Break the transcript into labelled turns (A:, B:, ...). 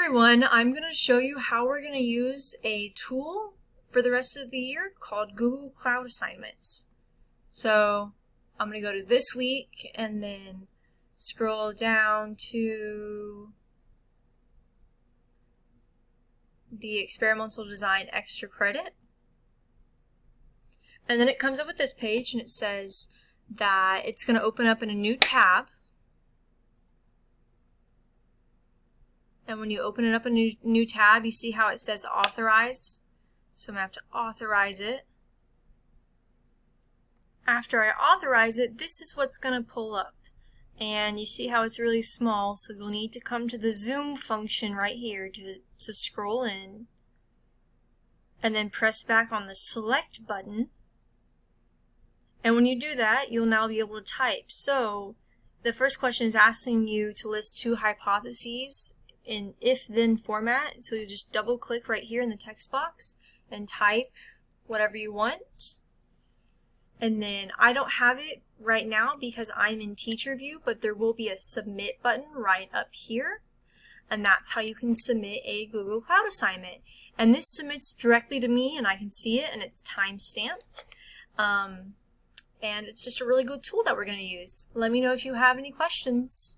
A: everyone, I'm going to show you how we're going to use a tool for the rest of the year called Google Cloud Assignments. So I'm going to go to this week and then scroll down to the experimental design extra credit. And then it comes up with this page and it says that it's going to open up in a new tab. And when you open it up in a new tab, you see how it says authorize. So I'm going to have to authorize it. After I authorize it, this is what's going to pull up. And you see how it's really small, so you'll need to come to the zoom function right here to scroll in. And then press back on the select button. And when you do that, you'll now be able to type. So the first question is asking you to list two hypotheses in if-then format. So you just double click right here in the text box and type whatever you want. And then I don't have it right now because I'm in teacher view, but there will be a submit button right up here. And that's how you can submit a Google Cloud assignment. And this submits directly to me and I can see it and it's time stamped. And it's just a really good tool that we're going to use. Let me know if you have any questions.